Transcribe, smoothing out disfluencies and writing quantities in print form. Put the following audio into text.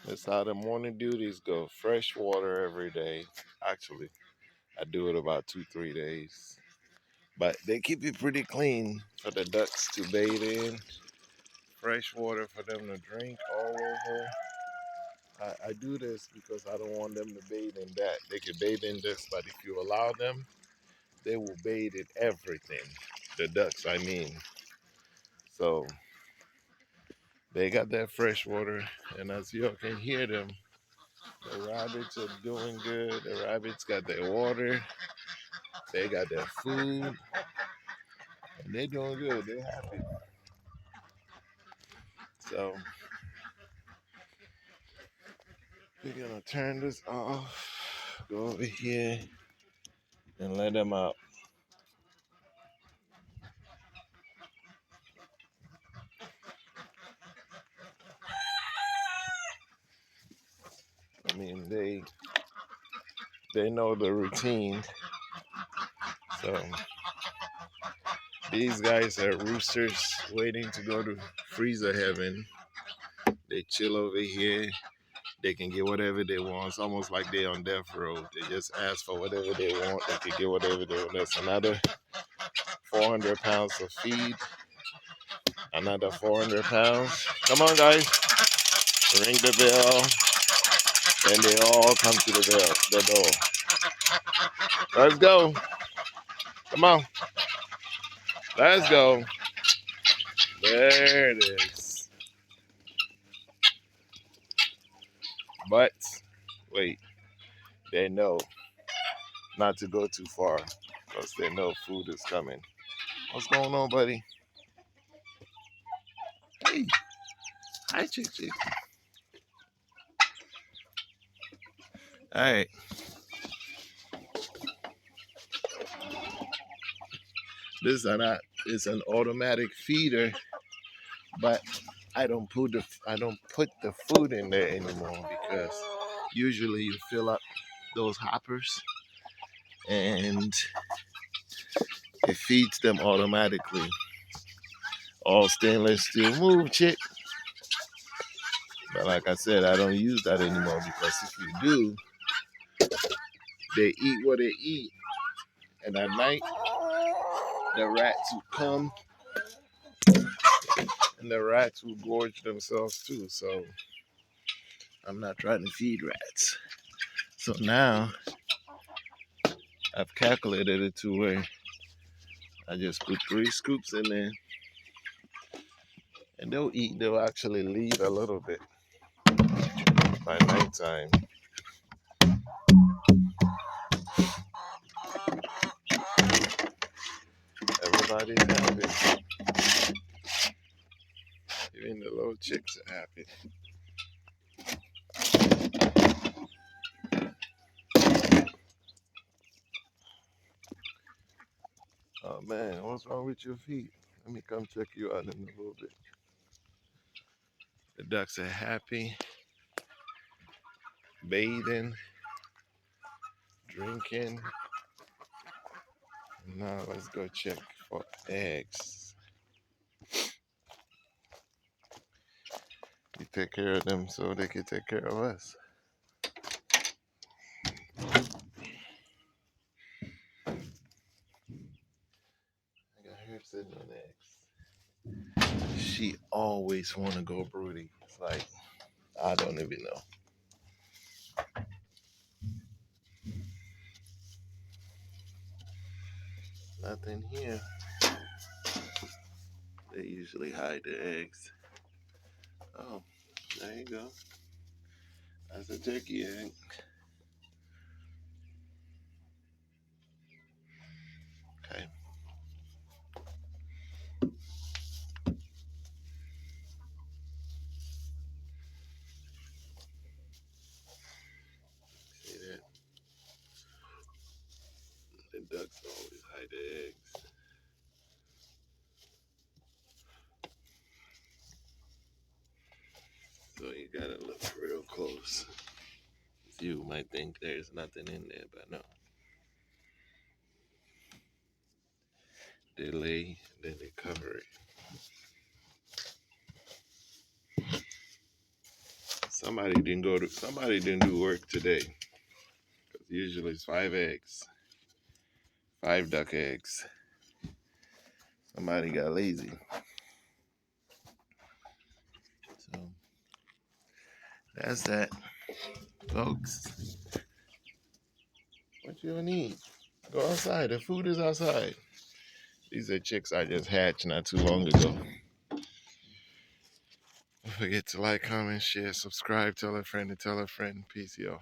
That's how the morning duties go. Fresh water every day. Actually, I do it about 2, 3 days. But they keep it pretty clean for the ducks to bathe in. Fresh water for them to drink all over. I do this because I don't want them to bathe in that. They can bathe in this, but if you allow them, they will bathe in everything. The ducks, I mean. So they got that fresh water, and as you can hear them, the rabbits are doing good. The rabbits got their water, they got their food, and they're doing good. They're happy. So we're gonna turn this off, go over here, and let them out. I mean, they know the routine. So these guys are roosters waiting to go to freezer heaven. They chill over here. They can get whatever they want. It's almost like they're on death row. They just ask for whatever they want. They can get whatever they want. That's another 400 pounds of feed. Another 400 pounds. Come on, guys. Ring the bell. And they all come to the door. Let's go. Come on. Let's go. There it is. But, wait. They know not to go too far because they know food is coming. What's going on, buddy? Hey. Hi, Chick Chick. All right. This is an automatic feeder, but I don't put the food in there anymore because usually you fill up those hoppers and it feeds them automatically. All stainless steel. Move, chick. But like I said, I don't use that anymore because if you do, they eat what they eat, and at night the rats will come and the rats will gorge themselves too. So I'm not trying to feed rats. So now I've calculated it to where I just put 3 scoops in there and they'll eat. They'll actually leave a little bit by nighttime. Everybody's happy. Even the little chicks are happy. Oh man, what's wrong with your feet? Let me come check you out in a little bit. The ducks are happy, bathing, drinking. Now let's go check for eggs. We take care of them so they can take care of us. I got her sitting on eggs. She always want to go broody. It's like, I don't even know. Nothing here. They usually hide the eggs. Oh, there you go. That's a turkey egg. Okay. See that? The ducks always hide the eggs. So you gotta look real close. You might think there's nothing in there, but no. They lay, then they cover it. Somebody didn't do work today. 'Cause usually it's 5 eggs, 5 duck eggs. Somebody got lazy. So that's that, folks. What you need? Go outside. The food is outside. These are chicks I just hatched not too long ago. Don't forget to like, comment, share, subscribe, tell a friend to tell a friend. Peace, y'all.